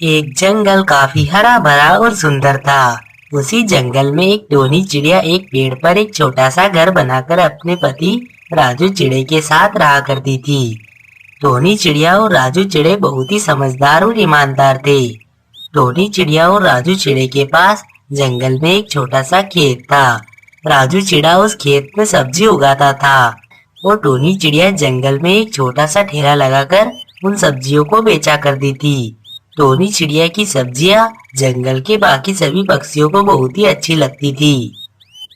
एक जंगल काफी हरा भरा और सुंदर था। उसी जंगल में एक टोनी चिड़िया एक पेड़ पर एक छोटा सा घर बनाकर अपने पति राजू चिड़े के साथ रहा करती थी। टोनी चिड़िया और राजू चिड़े बहुत ही समझदार और ईमानदार थे। टोनी चिड़िया और राजू चिड़े के पास जंगल में एक छोटा सा खेत था। राजू चिड़ा उस खेत में सब्जी उगाता था और टोनी चिड़िया जंगल में एक छोटा सा ठेला लगाकर उन सब्जियों को बेचा करती थी। टोनी चिड़िया की सब्जियां जंगल के बाकी सभी पक्षियों को बहुत ही अच्छी लगती थी।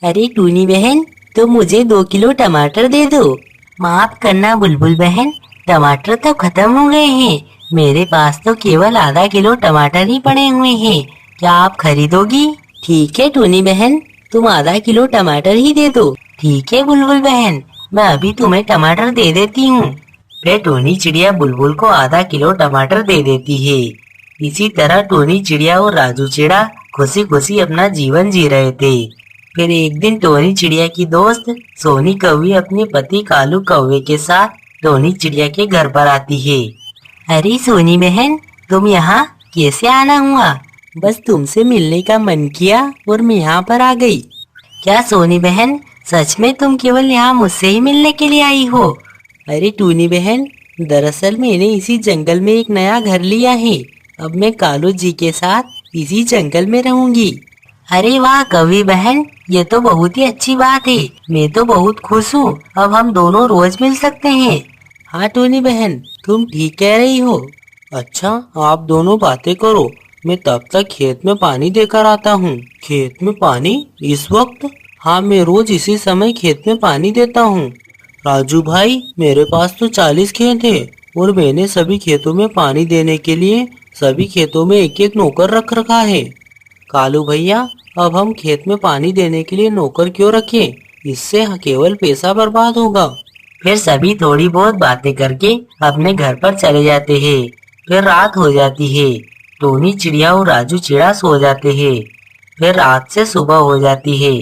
अरे टूनी बहन, तो मुझे 2 किलो टमाटर दे दो। माफ करना बुलबुल बहन, टमाटर तो खत्म हो गए हैं। मेरे पास तो केवल आधा किलो टमाटर ही पड़े हुए हैं। क्या आप खरीदोगी? ठीक है टूनी बहन, तुम आधा किलो टमाटर ही दे दो। ठीक है बुलबुल बहन, मैं अभी तुम्हें टमाटर दे देती हूँ। फिर टोनी चिड़िया बुलबुल को आधा किलो टमाटर दे देती है। इसी तरह टोनी चिड़िया और राजू चिड़ा खुशी खुशी अपना जीवन जी रहे थे। फिर एक दिन टोनी चिड़िया की दोस्त सोनी कौवी अपने पति कालू कौवे के साथ टोनी चिड़िया के घर पर आती है। अरे सोनी बहन, तुम यहाँ कैसे आना हुआ? बस तुमसे मिलने का मन किया और मैं यहाँ पर आ गई। क्या सोनी बहन, सच में तुम केवल यहाँ मुझसे ही मिलने के लिए आई हो? अरे टूनी बहन, दरअसल मैंने इसी जंगल में एक नया घर लिया है। अब मैं कालू जी के साथ इसी जंगल में रहूंगी। अरे वाह कवि बहन, ये तो बहुत ही अच्छी बात है। मैं तो बहुत खुश हूँ। अब हम दोनों रोज मिल सकते हैं। हाँ टूनी बहन, तुम ठीक कह रही हो। अच्छा, आप दोनों बातें करो, मैं तब तक खेत में पानी देकर आता हूँ। खेत में पानी इस वक्त? हाँ, मैं रोज इसी समय खेत में पानी देता हूँ। राजू भाई, मेरे पास तो 40 खेत है और मैंने सभी खेतों में पानी देने के लिए सभी खेतों में एक एक नौकर रख रखा है। कालू भैया, अब हम खेत में पानी देने के लिए नौकर क्यों रखें? इससे केवल पैसा बर्बाद होगा। फिर सभी थोड़ी बहुत बातें करके अपने घर पर चले जाते हैं। फिर रात हो जाती है। टोनी चिड़िया और राजू चिड़ा सो जाते हैं। फिर रात से सुबह हो जाती है।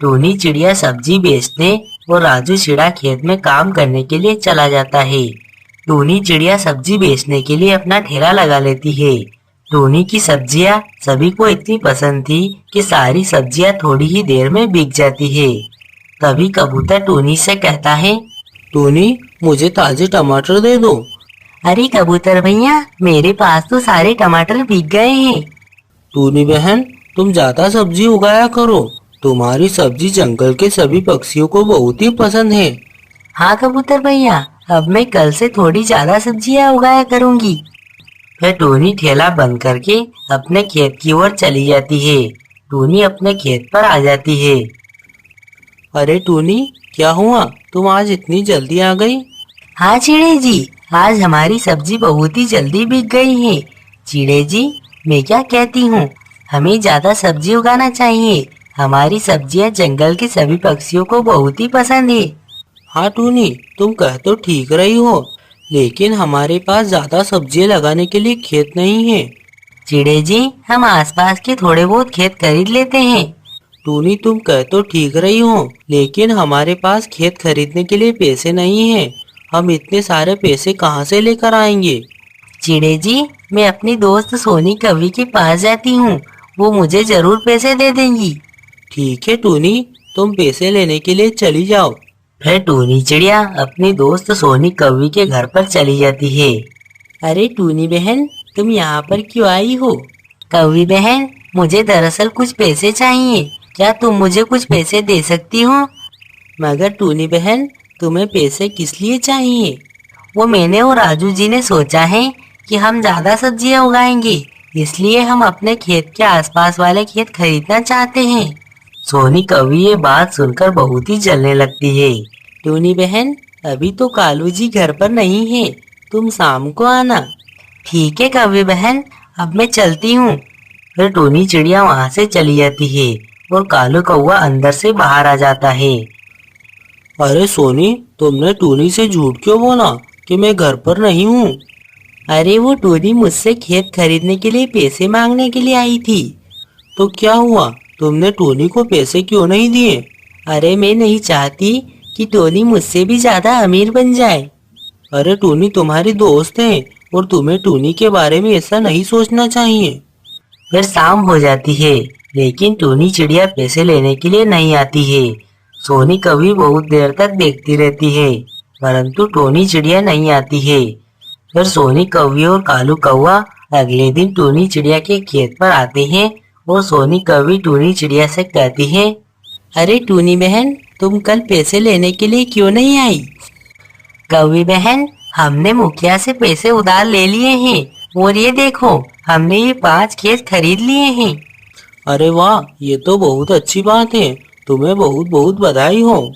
टोनी चिड़िया सब्जी बेचने और राजू चिड़ा खेत में काम करने के लिए चला जाता है। टोनी चिड़िया सब्जी बेचने के लिए अपना ठेला लगा लेती है। टोनी की सब्जियां सभी को इतनी पसंद थी कि सारी सब्जियां थोड़ी ही देर में बिक जाती है। तभी कबूतर टोनी से कहता है, टोनी, मुझे ताजे टमाटर दे दो। अरे कबूतर भैया, मेरे पास तो सारे टमाटर बिक गए हैं। टोनी बहन, तुम ज्यादा सब्जी उगाया करो। तुम्हारी सब्जी जंगल के सभी पक्षियों को बहुत ही पसंद है। हाँ कबूतर भैया, अब मैं कल से थोड़ी ज्यादा सब्जियां उगाया करूंगी। फिर टोनी ठेला बंद करके अपने खेत की ओर चली जाती है। टोनी अपने खेत पर आ जाती है। अरे टोनी, क्या हुआ? तुम आज इतनी जल्दी आ गई? हाँ चिड़े जी, आज हमारी सब्जी बहुत ही जल्दी बिक गई है। चिड़े जी, मैं क्या कहती हूँ, हमें ज्यादा सब्जी उगाना चाहिए। हमारी सब्जियाँ जंगल के सभी पक्षियों को बहुत ही पसंद है। हाँ टूनी, तुम कह तो ठीक रही हो, लेकिन हमारे पास ज्यादा सब्जियां लगाने के लिए खेत नहीं है। चिड़े जी, हम आसपास के थोड़े बहुत खेत खरीद लेते हैं। टूनी, तुम कह तो ठीक रही हो, लेकिन हमारे पास खेत खरीदने के लिए पैसे नहीं है। हम इतने सारे पैसे कहाँ से लेकर आएंगे? चिड़े जी, मैं अपनी दोस्त सोनी कवि के पास जाती हूँ, वो मुझे जरूर पैसे दे देंगी। ठीक है टूनी, तुम पैसे लेने के लिए चली जाओ। फिर टूनी चिड़िया अपनी दोस्त सोनी कौवी के घर पर चली जाती है। अरे टूनी बहन, तुम यहाँ पर क्यों आई हो? कौवी बहन, मुझे दरअसल कुछ पैसे चाहिए। क्या तुम मुझे कुछ पैसे दे सकती हो? मगर टूनी बहन, तुम्हें पैसे किस लिए चाहिए? वो मैंने और राजू जी ने सोचा है कि हम ज्यादा सब्जियां उगाएंगे, इसलिए हम अपने खेत के आसपास वाले खेत खरीदना चाहते हैं। सोनी कवि ये बात सुनकर बहुत ही जलने लगती है। टूनी बहन, अभी तो कालू जी घर पर नहीं है, तुम शाम को आना। ठीक है कवि बहन, अब मैं चलती हूँ। फिर टूनी चिड़िया वहाँ से चली जाती है और कालू कौवा अंदर से बाहर आ जाता है। अरे सोनी, तुमने टूनी से झूठ क्यों बोला कि मैं घर पर नहीं हूँ? अरे वो टूनी मुझसे खेत खरीदने के लिए पैसे मांगने के लिए आई थी। तो क्या हुआ, तुमने टोनी को पैसे क्यों नहीं दिए? अरे मैं नहीं चाहती कि टोनी मुझसे भी ज्यादा अमीर बन जाए। अरे टूनी तुम्हारी दोस्त है और तुम्हें टूनी के बारे में ऐसा नहीं सोचना चाहिए। फिर शाम हो जाती है, लेकिन टूनी चिड़िया पैसे लेने के लिए नहीं आती है। सोनी कभी बहुत देर तक देखती रहती है, परंतु टोनी चिड़िया नहीं आती है। फिर सोनी कौवी और कालू कौवा अगले दिन टूनी चिड़िया के खेत पर आते हैं और सोनी कौवी टूनी चिड़िया से कहती है, अरे टूनी बहन, तुम कल पैसे लेने के लिए क्यों नहीं आई? कौवी बहन, हमने मुखिया से पैसे उधार ले लिए हैं और ये देखो, हमने ये 5 खेत खरीद लिए हैं। अरे वाह, ये तो बहुत अच्छी बात है। तुम्हें बहुत बहुत बधाई हो।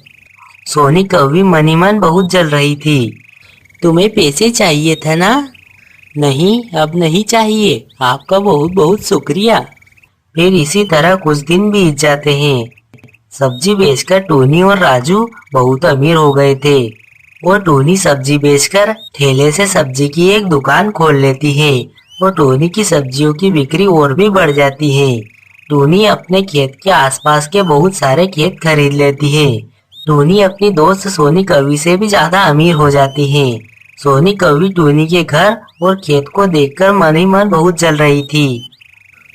सोनी कौवी मनी मन बहुत जल रही थी। तुम्हें पैसे चाहिए था ना? नहीं, अब नहीं चाहिए। आपका बहुत बहुत शुक्रिया। फिर इसी तरह कुछ दिन बीत जाते हैं। सब्जी बेचकर टोनी और राजू बहुत अमीर हो गए थे और टोनी सब्जी बेचकर ठेले से सब्जी की एक दुकान खोल लेती है और टोनी की सब्जियों की बिक्री और भी बढ़ जाती है। टोनी अपने खेत के आसपास के बहुत सारे खेत खरीद लेती है। टोनी अपनी दोस्त सोनी कौवी से भी ज्यादा अमीर हो जाती है। सोनी कौवी टोनी के घर और खेत को देखकर मन ही मन बहुत जल रही थी।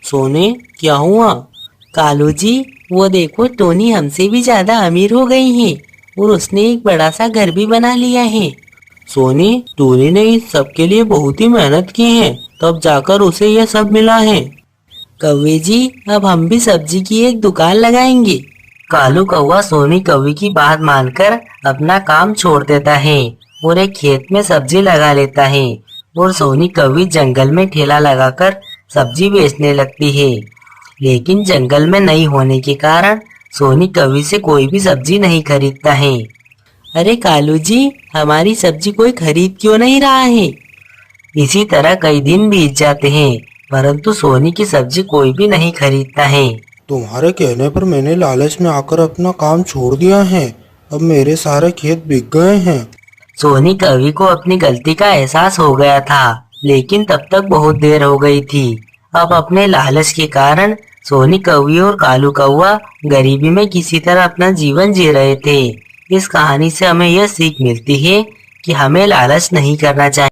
सोने, क्या हुआ? कालू जी, वो देखो, टोनी हमसे भी ज्यादा अमीर हो गई है और उसने एक बड़ा सा घर भी बना लिया है। सोनी, टोनी ने इस सब के लिए बहुत ही मेहनत की है, तब जाकर उसे यह सब मिला है। कौवे जी, अब हम भी सब्जी की एक दुकान लगाएंगे। कालू कौवा सोनी कौवी की बात मानकर अपना काम छोड़ देता है और एक खेत में सब्जी लगा लेता है और सोनी कौवी जंगल में ठेला लगाकर सब्जी बेचने लगती है। लेकिन जंगल में नहीं होने के कारण सोनी कौवी से कोई भी सब्जी नहीं खरीदता है। अरे कालू जी, हमारी सब्जी कोई खरीद क्यों नहीं रहा है? इसी तरह कई दिन बीत जाते हैं, परंतु सोनी की सब्जी कोई भी नहीं खरीदता है। तुम्हारे कहने पर मैंने लालच में आकर अपना काम छोड़ दिया है। अब मेरे सारे खेत बिक गए हैं। सोनी कौवी को अपनी गलती का एहसास हो गया था, लेकिन तब तक बहुत देर हो गई थी। अब अपने लालच के कारण सोनी कौवी और कालू कौवा गरीबी में किसी तरह अपना जीवन जी रहे थे। इस कहानी से हमें यह सीख मिलती है कि हमें लालच नहीं करना चाहिए।